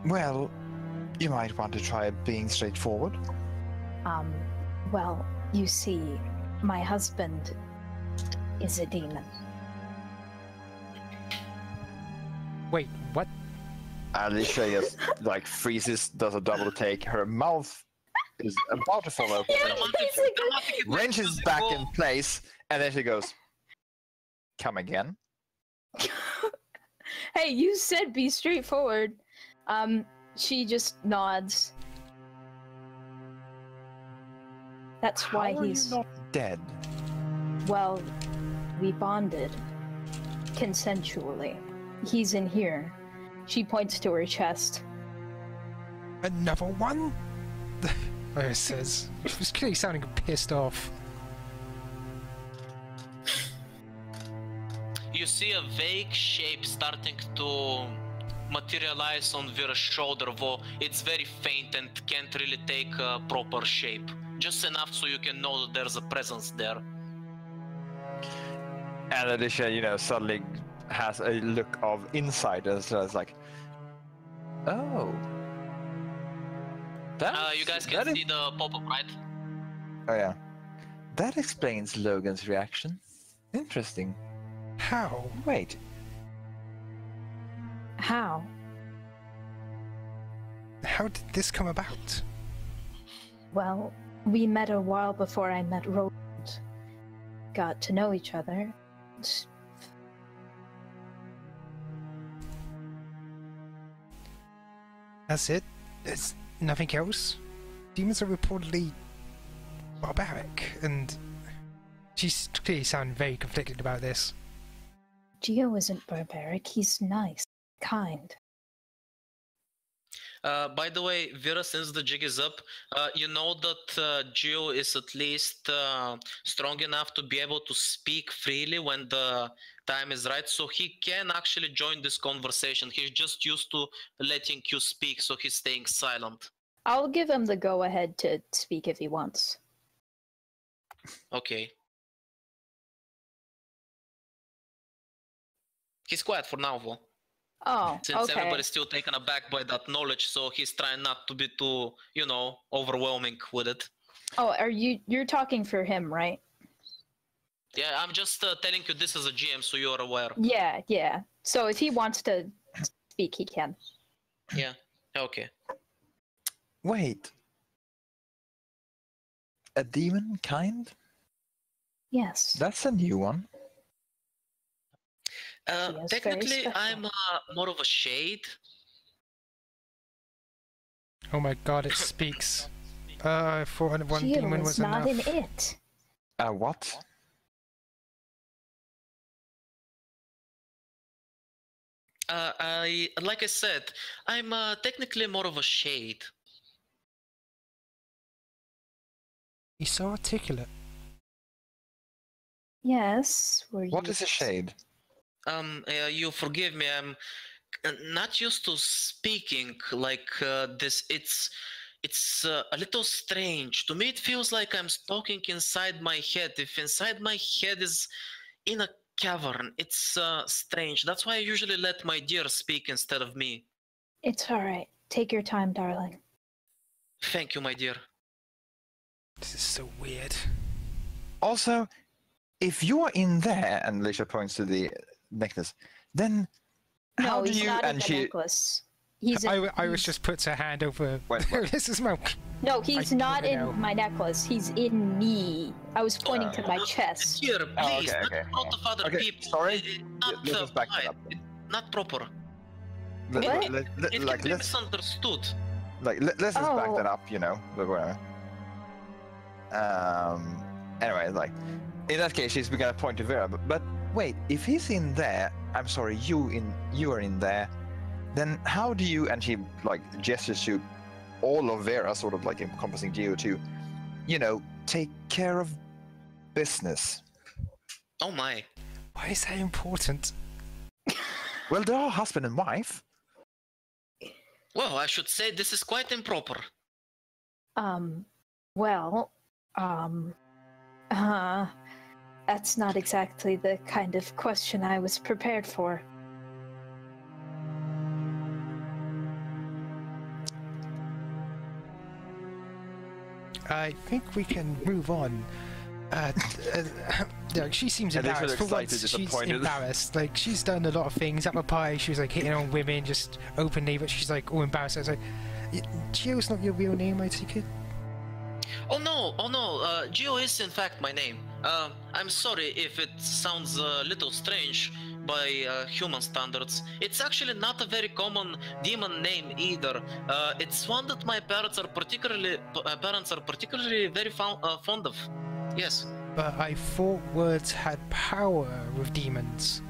Well, you might want to try being straightforward. Well, you see, my husband is a demon. Wait, what? Alyssia just like freezes, does a double take. Her mouth is about to fall open. Yeah, Wrenches back in place, and then she goes, "Come again?" Hey, you said be straightforward. She just nods. That's why How he's are you not dead? Well, we bonded consensually. He's in here. She points to her chest. Another one? It says. She was clearly sounding pissed off. You see a vague shape starting to materialize on Vira's shoulder, though it's very faint and can't really take a proper shape. Just enough so you can know that there's a presence there. And Alyssia, suddenly has a look of insight as like, oh. You guys can see the pop-up, right? Oh yeah. That explains Logan's reaction. Interesting. How? Wait. How? How did this come about? Well, we met a while before I met Roland. Got to know each other. That's it? There's nothing else? Demons are reportedly barbaric, and she's clearly sounding very conflicted about this. Gio isn't barbaric, he's nice, kind. By the way, Vira, since the jig is up, you know that Gio is at least strong enough to be able to speak freely when the time is right, so he can actually join this conversation. He's just used to letting you speak, so he's staying silent. I'll give him the go-ahead to speak if he wants. Okay. He's quiet for now, though. Oh, Since okay. everybody's still taken aback by that knowledge, so he's trying not to be too, overwhelming with it. Oh, you're talking for him, right? Yeah, I'm just telling you this as a GM, so you're aware. Yeah. So if he wants to speak, he can. Yeah, okay. Wait. A demon kind? Yes. That's a new one. Technically, I'm more of a shade. Oh my god, it speaks. I thought one demon was not enough. in it. What? Like I said, I'm technically more of a shade. He's so articulate. Yes. What is a shade? You forgive me, I'm not used to speaking like this. It's a little strange. To me, it feels like I'm talking inside my head. If inside my head is in a cavern, it's strange. That's why I usually let my dear speak instead of me. It's alright. Take your time, darling. Thank you, my dear. This is so weird. Also, if you're in there, and Alyssia points to the necklace, then how do he's you not and in the she? necklace. He's in, Iris just puts her hand over Alyssa's mouth. No, he's not in my necklace. He's in me. I was pointing to my chest. Dear, please, okay. not of other people. Sorry, Not let's back that up. Not proper. What? It can be misunderstood. Let's just back that up, but whatever. Anyway, in that case, she's gonna point to Vera. But wait, if he's in there, I'm sorry, you are in there. Then how do you? And she gestures to all of Vera, sort of encompassing Geo too. Take care of business. Oh my! Why is that important? Well, they are husband and wife. Well, I should say this is quite improper. That's not exactly the kind of question I was prepared for. I think we can move on. Like, she seems embarrassed. For once, she's embarrassed. Like, she's done a lot of things. At the party, she was like hitting on women just openly, but she's like all embarrassed. I was like, Gio's not your real name, I take it? Oh no, Gio is in fact my name. I'm sorry if it sounds a little strange by human standards. It's actually not a very common demon name either. It's one that my parents are particularly very fond of. Yes. But I thought words had power with demons.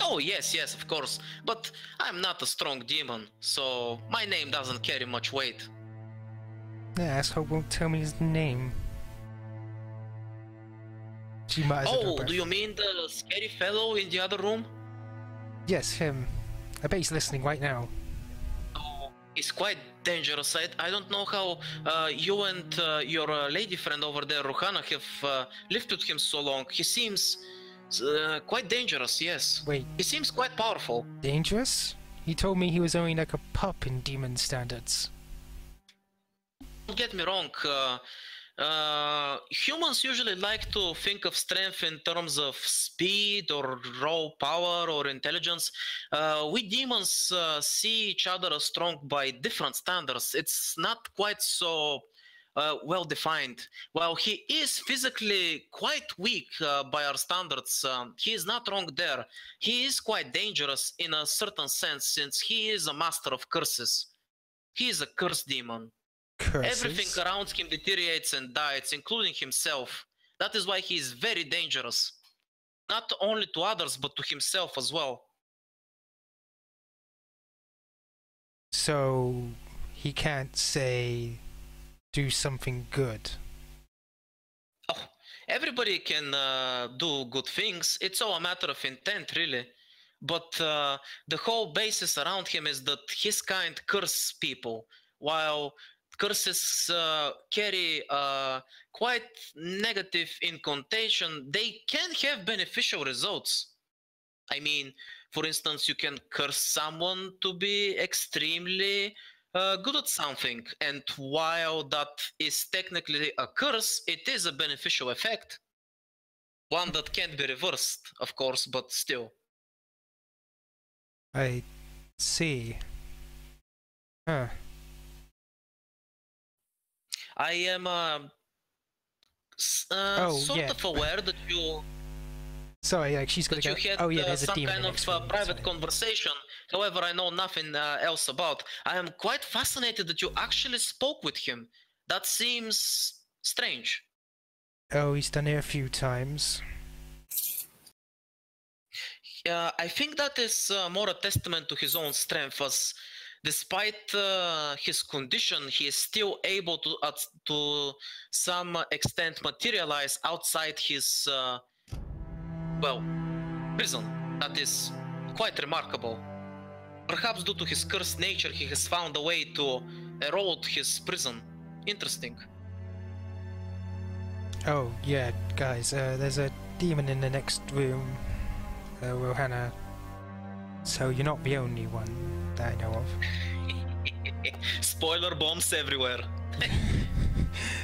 Oh yes, of course. But I'm not a strong demon, so my name doesn't carry much weight. The asshole won't tell me his name. She might as well. Oh, do you mean the scary fellow in the other room? Yes, him. I bet he's listening right now. Oh, he's quite dangerous. I don't know how you and your lady friend over there, Rohana, have lived with him so long. He seems quite dangerous, yes. Wait. He seems quite powerful. Dangerous? He told me he was only like a pup in demon standards. Don't get me wrong. Humans usually like to think of strength in terms of speed or raw power or intelligence. We demons see each other as strong by different standards. It's not quite so well defined. While he is physically quite weak by our standards, he is not wrong there. He is quite dangerous in a certain sense, since he is a master of curses. He is a curse demon. Curses? Everything around him deteriorates and dies, including himself. That is why he is very dangerous. Not only to others, but to himself as well. So, he can't say, do something good. Oh, everybody can do good things. It's all a matter of intent, really. But the whole basis around him is that his kind curse people, while curses carry quite negative incantation, they can have beneficial results. I mean, for instance, you can curse someone to be extremely good at something, and while that is technically a curse, it is a beneficial effect. One that can't be reversed, of course, but still. I see. Huh. I am sort of aware that you... Sorry, like she's gonna go. Had, oh yeah, there's a some demon kind of private conversation. However, I know nothing else about. I am quite fascinated that you actually spoke with him. That seems strange. Oh, he's done it a few times. I think that is more a testament to his own strength, as despite his condition, he is still able to some extent materialize outside his prison. That is quite remarkable. Perhaps due to his cursed nature, he has found a way to erode his prison. Interesting. Oh yeah, guys, there's a demon in the next room, Rohana. So you're not the only one that I know of. Spoiler bombs everywhere.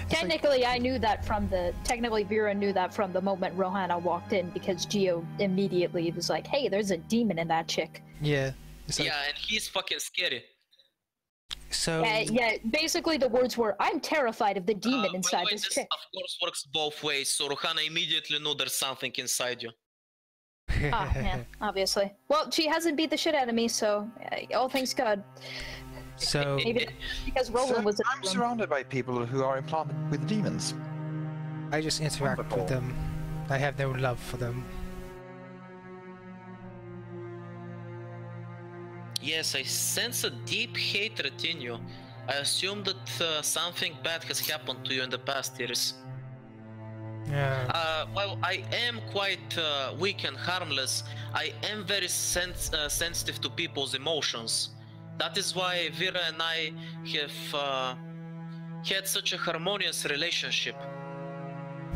Technically, I knew that from the... Technically, Vira knew that from the moment Rohana walked in, because Gio immediately was like, hey, there's a demon in that chick. Yeah. Like... Yeah, and he's fucking scary. So... yeah, basically the words were, I'm terrified of the demon inside this chick. Of course works both ways, so Rohana immediately knew there's something inside you. Yeah, obviously. Well, she hasn't beat the shit out of me, so all things good. So maybe because Roland was. I'm surrounded by people who are implanted with demons. I just interact with them. I have no love for them. Yes, I sense a deep hatred in you. I assume that something bad has happened to you in the past years. Yeah. Well, I am quite weak and harmless. I am very sensitive to people's emotions. That is why Vira and I have had such a harmonious relationship,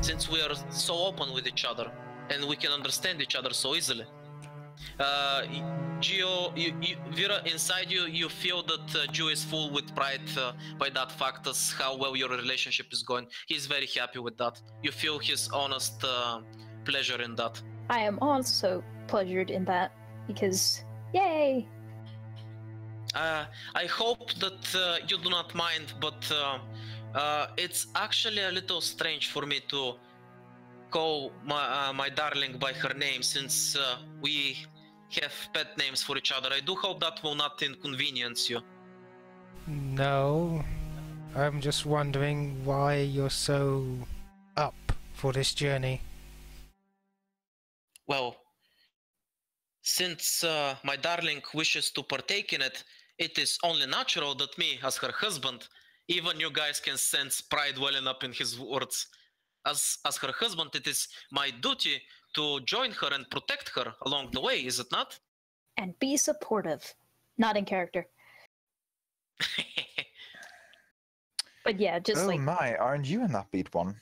since we are so open with each other and we can understand each other so easily. Gio, Vira, inside you, you feel that Gio is full with pride by that fact as how well your relationship is going. He's very happy with that. You feel his honest pleasure in that. I am also pleasured in that because, yay! I hope that you do not mind, but it's actually a little strange for me to call my darling by her name since we have pet names for each other. I do hope that will not inconvenience you. No, I'm just wondering why you're so up for this journey. Well, since my darling wishes to partake in it, it is only natural that me, as her husband, even you guys can sense pride welling up in his words. As her husband, it is my duty to join her and protect her along the way, is it not? And be supportive. Not in character. But yeah, just oh like... my, aren't you an upbeat one?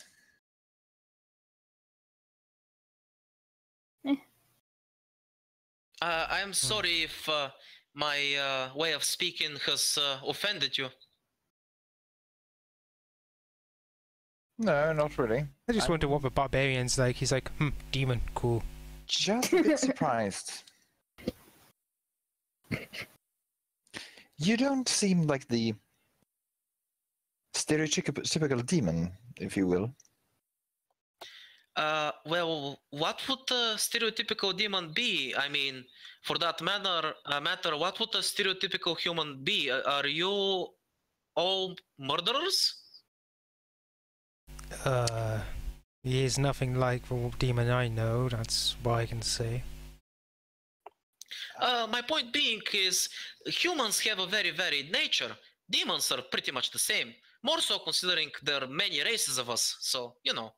I am sorry if my way of speaking has offended you. No, not really. I just wonder what the barbarian's like. He's like, demon, cool. Just a bit surprised. You don't seem like the stereotypical demon, if you will. Well, what would a stereotypical demon be? I mean, for that matter, what would a stereotypical human be? Are you all murderers? He is nothing like the demon I know, that's what I can say. My point being is, humans have a very varied nature. Demons are pretty much the same. More so considering there are many races of us, so, you know.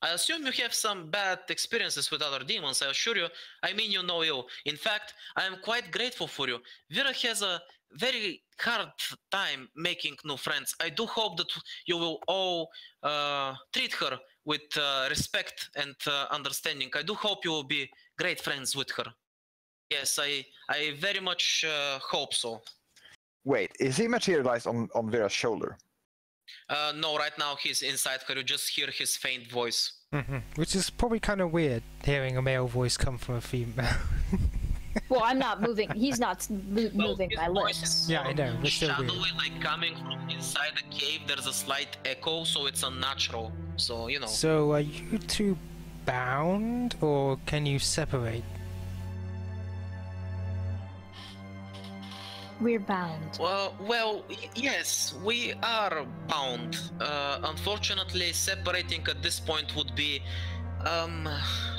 I assume you have some bad experiences with other demons, I assure you. I mean you no ill. In fact, I am quite grateful for you. Vira has a very hard time making new friends. I do hope that you will all treat her with respect and understanding. I do hope you will be great friends with her. Yes, I very much hope so. Wait, is he materialized on Vera's shoulder? No, right now he's inside her. You just hear his faint voice. Which is probably kind of weird, hearing a male voice come from a female. Well, I'm not moving. He's not moving my lips. Yeah, I know. It's still shadowy, weird. like coming from inside the cave. There's a slight echo, so it's unnatural. So, you know. So, are you two bound, or can you separate? We're bound. Well, yes, we are bound. Unfortunately, separating at this point would be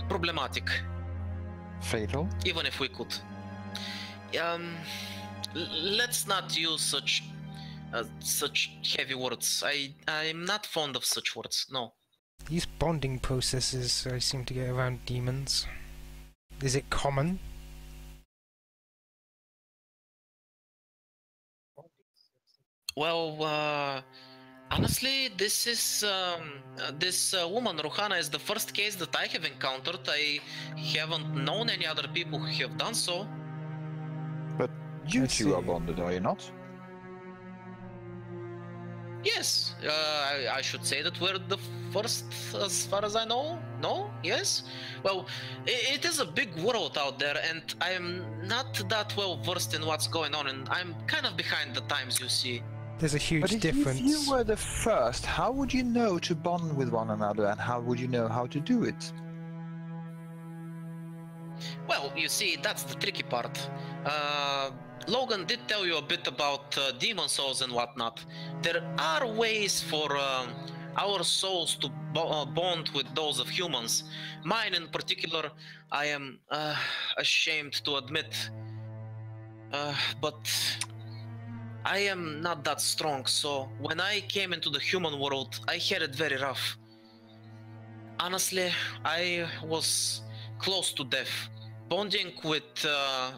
problematic. Fatal? Even if we could. Let's not use such heavy words. I'm not fond of such words. No. These bonding processes I seem to get around demons. Is it common? Well, honestly, this is this woman Ruhana is the first case that I have encountered. I haven't known any other people who have done so. But you two are bonded, are you not? Yes, I should say that we're the first, as far as I know. No? Yes? Well, it is a big world out there, and I'm not that well versed in what's going on, and I'm kind of behind the times, you see. There's a huge difference. If you were the first, how would you know to bond with one another, and how would you know how to do it? Well, you see, that's the tricky part. Logan did tell you a bit about demon souls and whatnot. There are ways for our souls to bond with those of humans. Mine in particular, I am ashamed to admit, but I am not that strong, so when I came into the human world, I had it very rough. Honestly, I was close to death. Bonding with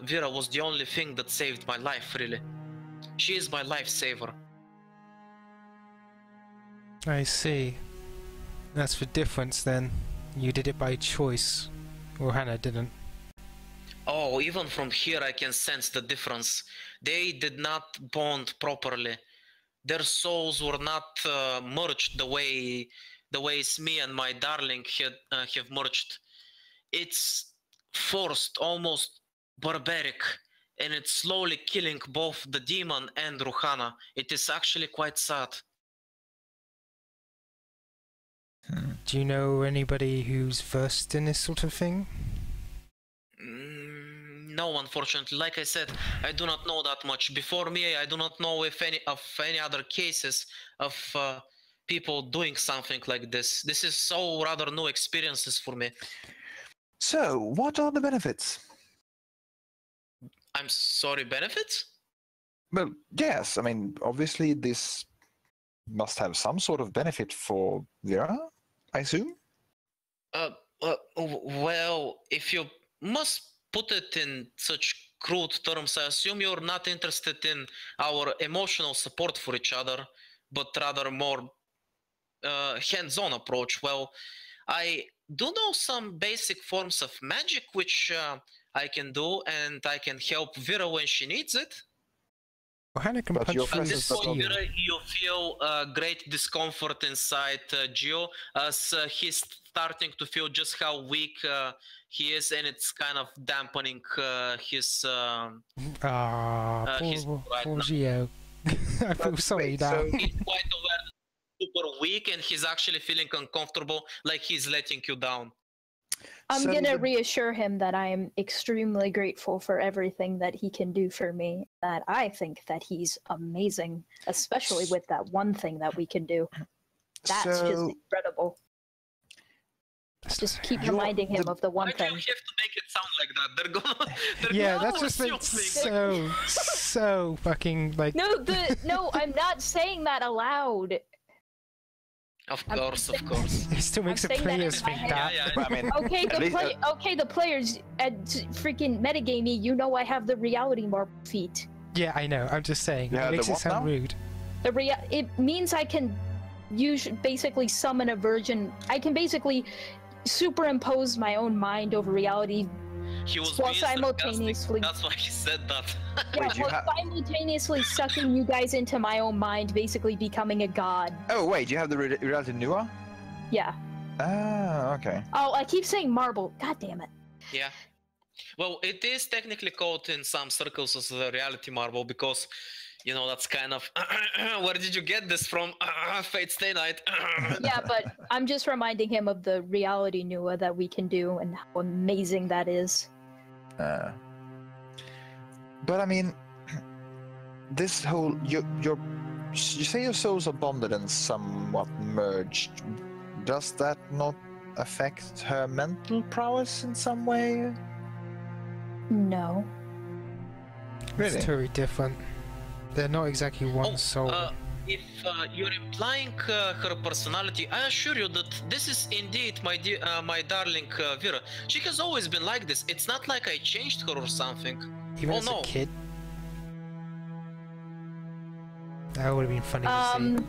Vira was the only thing that saved my life, really. She is my lifesaver. I see. That's the difference then. You did it by choice. Or Hannah didn't. Oh, even from here I can sense the difference. They did not bond properly. Their souls were not merged the way me and my darling have merged. It's forced, almost barbaric, and it's slowly killing both the demon and Ruhana. It is actually quite sad. Do you know anybody who's versed in this sort of thing? No, unfortunately. Like I said, I do not know that much. Before me, I do not know if any other cases of people doing something like this. This is so rather new experiences for me. So, what are the benefits? I'm sorry, benefits? Well, yes. I mean, obviously, this must have some sort of benefit for Vira, I assume? Well, if you must put it in such crude terms, I assume you're not interested in our emotional support for each other, but rather more hands-on approach. Well, I do know some basic forms of magic which I can do, and I can help Vira when she needs it. Hannah can punch through the steel. Vira, you feel great discomfort inside Gio as he's starting to feel just how weak he is, and it's kind of dampening his poor Gio. I feel sorry now. So he's quite aware, super weak, and he's actually feeling uncomfortable, like he's letting you down. I'm gonna reassure him that I am extremely grateful for everything that he can do for me. That I think that he's amazing, especially with that one thing that we can do. That's just incredible. Just keep reminding him of the one thing. Why do you have to make it sound like that? They're yeah, that's just like so fucking like. No, I'm not saying that aloud. Of course. It still makes the players think that. Yeah. I mean, the players at freaking metagamey, you know I have the reality marble feat. Yeah, I know. I'm just saying. Yeah, it makes it sound rude. It means I can basically summon a version. I can basically superimpose my own mind over reality. He was while simultaneously. That's why he said that. Yeah, simultaneously sucking you guys into my own mind, basically becoming a god. Oh wait, you have the reality Nua? Yeah. Ah, okay. Oh, I keep saying marble. God damn it. Yeah. Well, it is technically called in some circles as the reality marble because, you know, that's kind of where did you get this from? Fate Stay Night. Yeah, but I'm just reminding him of the reality Nua that we can do and how amazing that is. But I mean, this whole you say your souls are bonded and somewhat merged. Does that not affect her mental prowess in some way? No. Really? It's very different. They're not exactly one soul. If you're implying her personality, I assure you that this is indeed my darling Vira. She has always been like this. It's not like I changed her or something. Even as a kid? That would have been funny to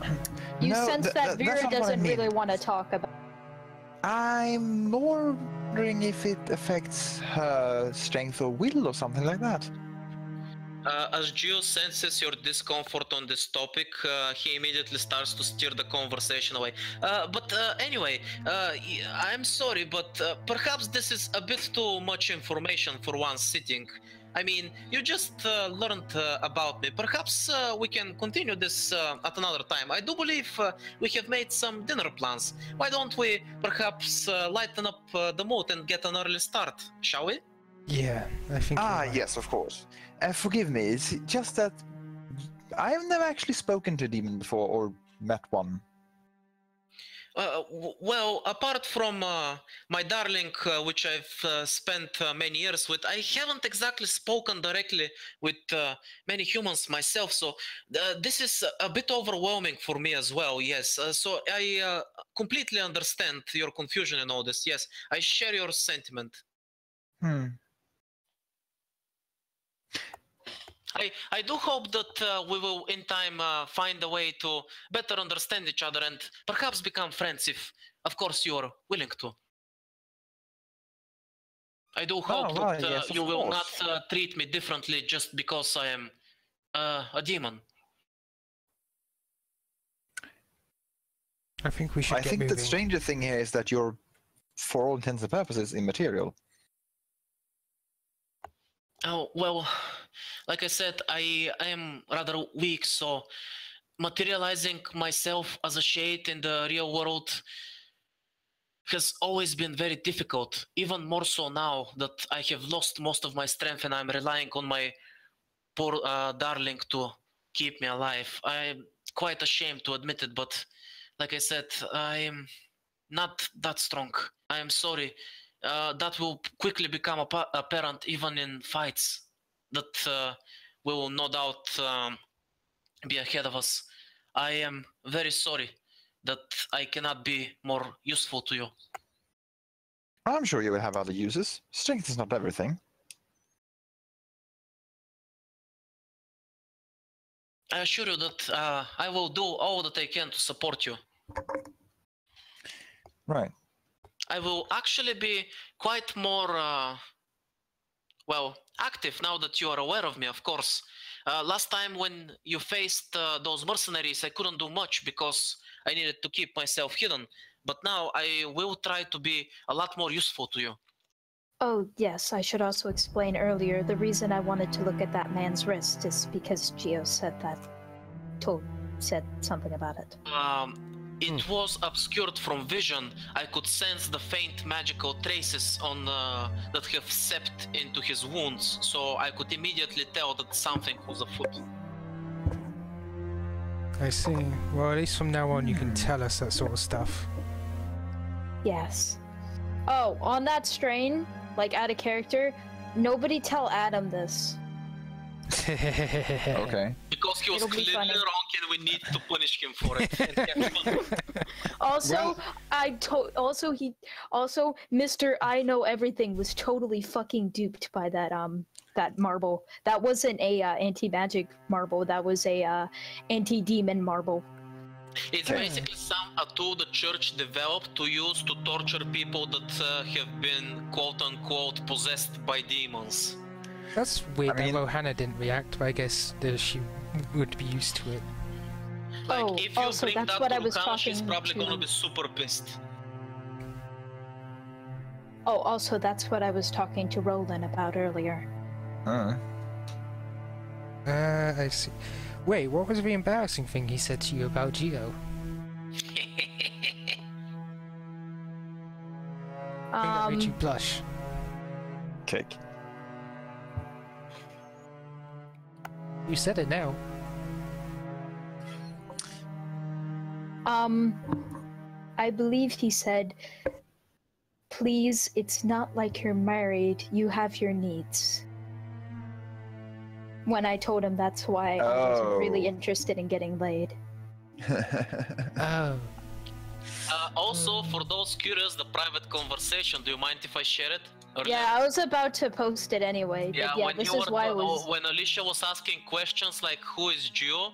see. You sense that Vira doesn't really want to talk about. I'm more wondering if it affects her strength or will or something like that. As Gio senses your discomfort on this topic, he immediately starts to steer the conversation away. But anyway, I'm sorry, but perhaps this is a bit too much information for one sitting. I mean, you just learned about me. Perhaps we can continue this at another time. I do believe we have made some dinner plans. Why don't we perhaps lighten up the mood and get an early start, shall we? Yeah, I think. Yes, of course. Forgive me, it's just that I've never actually spoken to a demon before or met one. Well, apart from my darling, which I've spent many years with, I haven't exactly spoken directly with many humans myself, so this is a bit overwhelming for me as well, yes. So I completely understand your confusion and all this, yes. I share your sentiment. I do hope that we will in time find a way to better understand each other and perhaps become friends if, of course, you are willing to. I do hope well, that yes, of you will course. not treat me differently just because I am a demon. I think we should get moving. The stranger thing here is that you're, for all intents and purposes, immaterial. Oh, well, like I said, I am rather weak, so materializing myself as a shade in the real world has always been very difficult, even more so now that I have lost most of my strength and I'm relying on my poor darling to keep me alive. I'm quite ashamed to admit it, but like I said, I'm not that strong. I am sorry. That will quickly become apparent even in fights that will no doubt be ahead of us. I am very sorry that I cannot be more useful to you. I'm sure you will have other uses. Strength is not everything. I assure you that I will do all that I can to support you. Right. I will actually be quite more, well, active now that you are aware of me, of course. Last time when you faced those mercenaries, I couldn't do much because I needed to keep myself hidden. But now I will try to be a lot more useful to you. Oh, yes, I should also explain earlier, the reason I wanted to look at that man's wrist is because Gio said something about it. It was obscured from vision. I could sense the faint magical traces on that have seeped into his wounds, so I could immediately tell that something was afoot. I see. Well, at least from now on you can tell us that sort of stuff. Yes. Oh, on that strain, like out of character, nobody tell Adam this. Okay. Because he was clearly wrong and we need to punish him for it. Also, Mr. I Know Everything was totally fucking duped by that marble. That wasn't a anti-magic marble, that was a anti-demon marble. It's basically a tool the church developed to use to torture people that have been quote-unquote possessed by demons. That's weird that Rohanna didn't react, but I guess she would be used to it. Like, if you bring that to Rohanna, she's probably gonna be super pissed. Oh, also, that's what I was talking to Roland about earlier. I see. Wait, what was the embarrassing thing he said to you about Gio? That made you blush. Cake. You said it now. I believe he said, please, it's not like you're married, you have your needs. When I told him that's why I wasn't really interested in getting laid. Oh. Also, for those curious, the private conversation, do you mind if I share it? Yeah, I was about to post it anyway. Yeah, but yeah, this is why it was... when Alyssia was asking questions like, who is Gio?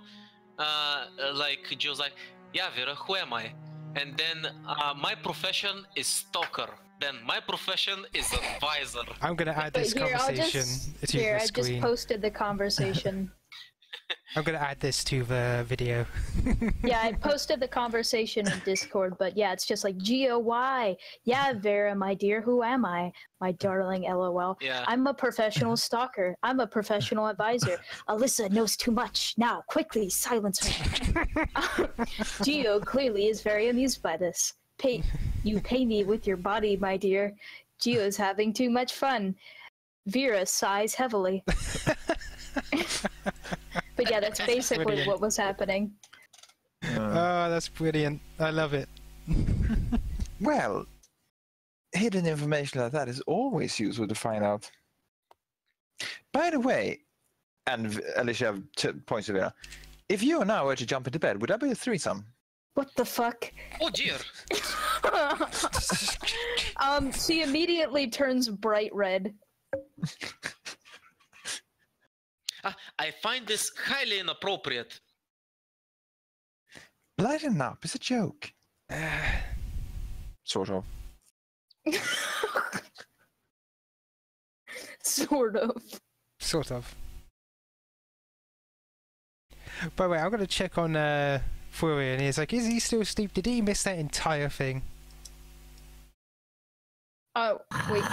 Like, Gio's like, yeah, Vira, who am I? And then, my profession is stalker. Then my profession is advisor. I'm gonna add this conversation to the screen. I just posted the conversation. I'm gonna add this to the video. Yeah, I posted the conversation in Discord, but yeah, it's just like, Gio, why? Yeah, Vera, my dear, who am I? My darling, LOL. Yeah. I'm a professional stalker. I'm a professional advisor. Alyssa knows too much. Now, quickly, silence her. Gio clearly is very amused by this. You pay me with your body, my dear. Gio's having too much fun. Vera sighs heavily. But yeah, that's basically what was happening. Oh, that's brilliant. I love it. Well, hidden information like that is always useful to find out. By the way, and Alyssia points to Vera, if you and I were to jump into bed, would that be a threesome? What the fuck? Oh dear. She immediately turns bright red. I find this highly inappropriate. Lighten up, it's a joke. Sort of. Sort of. Sort of. By the way, I'm gonna check on Fury, and he's like, is he still asleep? Did he miss that entire thing? Oh, wait.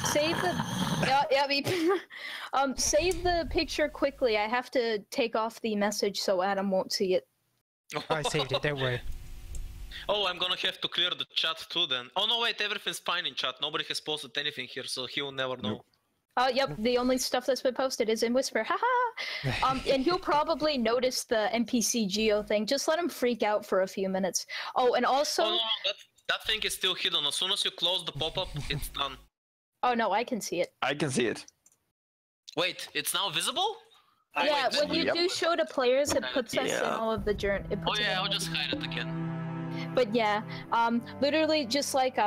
Save the... save the picture quickly. I have to take off the message so Adam won't see it. I saved it, don't worry. Oh, I'm gonna have to clear the chat too then. Oh no, wait, everything's fine in chat. Nobody has posted anything here, so he'll never know. Yep, the only stuff that's been posted is in Whisper, haha! And he'll probably notice the NPC Geo thing. Just let him freak out for a few minutes. Oh, and also... Oh, no, that thing is still hidden. As soon as you close the pop-up, it's done. Oh no, I can see it. I can see it. Wait, it's now visible? Yeah, when you do show to players, it puts us in all of the journey. Oh yeah, I'll just hide it again. But yeah, literally just like,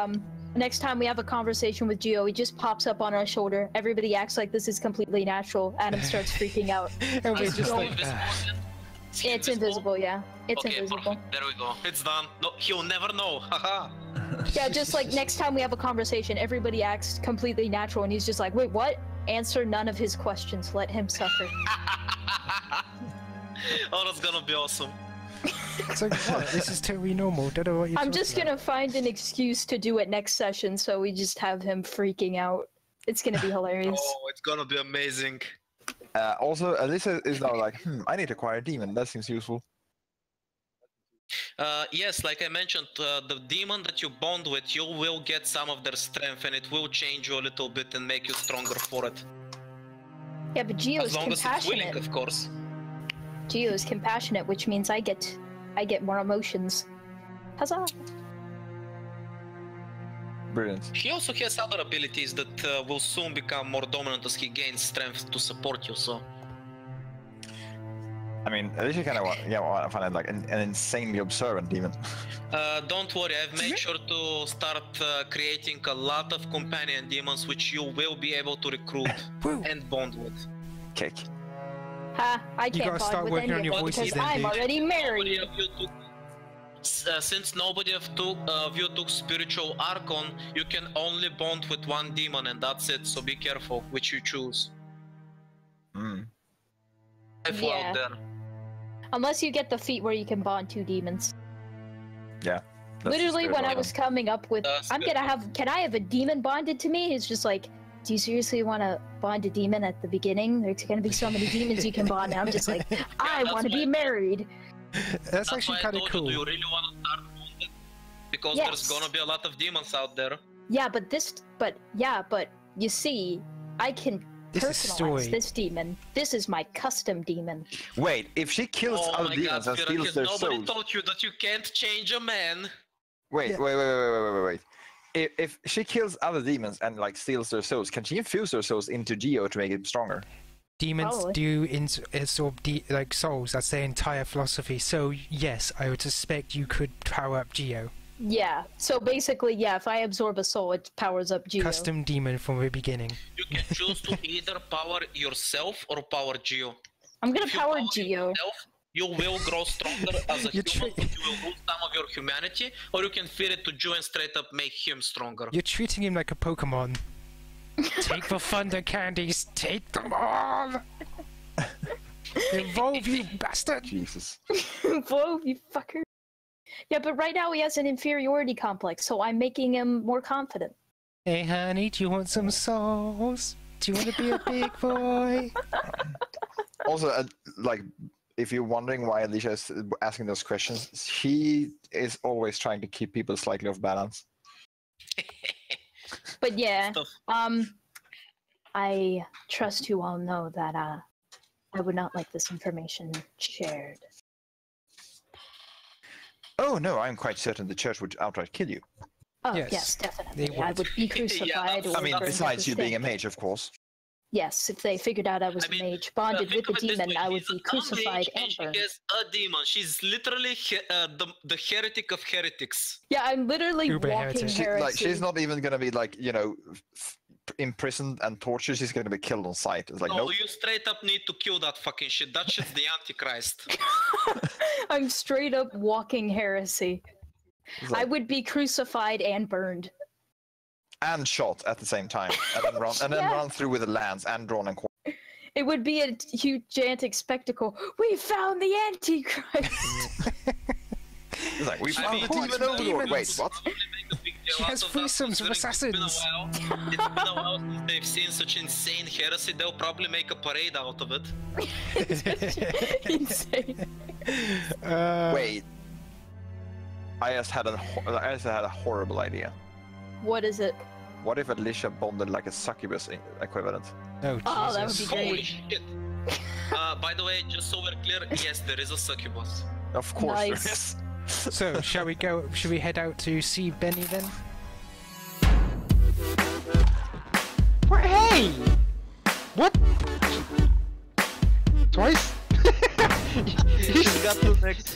next time we have a conversation with Geo, he just pops up on our shoulder. Everybody acts like this is completely natural. Adam starts freaking out. And we're just like, it's invisible, yeah. It's invisible. Perfect. There we go. It's done. No, he'll never know. Haha. Yeah, just like next time we have a conversation, everybody acts completely natural, and he's just like, wait, what? Answer none of his questions. Let him suffer. Oh, that's gonna be awesome. it's like, what? This is totally normal. Don't know what you're I'm just gonna find an excuse to do it next session, so we just have him freaking out. It's gonna be hilarious. Oh, it's gonna be amazing. Also, Alyssia is now like, I need to acquire a demon. That seems useful. Yes, like I mentioned, the demon that you bond with, you will get some of their strength, and it will change you a little bit and make you stronger for it. Yeah, but Geo is as long as it's willing, compassionate. of course. Geo is compassionate, which means I get more emotions. Huzzah! Brilliant. He also has other abilities that will soon become more dominant as he gains strength to support you, so... I mean, Alyssia kind of want to find like an insanely observant demon. Don't worry, I've made sure to start creating a lot of companion demons which you will be able to recruit and bond with. Cake. Ha! I can't bond with any of them because I'm already married. Since nobody of you took Spiritual Archon, you can only bond with one demon and that's it, so be careful which you choose. Yeah. There. Unless you get the feat where you can bond two demons. Yeah. Literally, when I was coming up with, can I have a demon bonded to me? He's just like, do you seriously want to bond a demon at the beginning? There's going to be so many demons you can bond. And I'm just like, I want to be married. That's actually kind of cool. Do you really want to start bonded? Because there's going to be a lot of demons out there. Yeah, but you see, I can personalize this demon. This is my custom demon. Wait, if she kills other demons and steals their souls... Nobody told you that you can't change a man. Wait. If she kills other demons and like steals their souls, can she infuse their souls into Geo to make it stronger? Demons do absorb like souls. That's their entire philosophy. So yes, I would suspect you could power up Geo. Yeah. So basically, yeah. If I absorb a soul, it powers up Geo. Custom demon from the beginning. You can choose to either power yourself or power Geo. I'm gonna power Geo. You will grow stronger as a human, but you will lose some of your humanity, or you can feed it to Geo and straight up make him stronger. You're treating him like a Pokemon. Take the thunder candies, take them all! Evolve, you bastard! Jesus. Evolve, you fucker. Yeah, but right now he has an inferiority complex, so I'm making him more confident. Hey honey, do you want some souls? Do you want to be a big boy? Also, like, if you're wondering why Alyssia is asking those questions, she is always trying to keep people slightly off balance. But yeah, I trust you all know that I would not like this information shared. Oh no, I'm quite certain the church would outright kill you. Oh yes, definitely. I would be crucified. I mean, besides you being a mage, of course. Yes, if they figured out I was a mage, bonded with the demon, I would be crucified and burned. She is a demon. She's literally the heretic of heretics. Yeah, I'm literally walking heresy. She's not even gonna be like, you know, imprisoned and tortured. She's gonna be killed on sight. It's like, no, nope. You straight up need to kill that fucking shit. That shit's the Antichrist. I'm straight up walking heresy. Like, I would be crucified and burned. and shot at the same time, and then run through with a lance and drawn and quarter. It would be a huge gigantic spectacle. We found the Antichrist. It's like we found the demon overlord. Wait, what? She has threesomes with assassins. It's been a while since they've seen such insane heresy. They'll probably make a parade out of it. Insane. Wait. I just had a horrible idea. What is it? What if Alyssia bonded like a succubus equivalent? Oh, Jesus. Oh, that would be great. Holy shit. By the way, just so we're clear, yes, there is a succubus. Of course there Nice. is. So, shall we head out to see Benny then? What? Hey! What? Twice? He's got to next.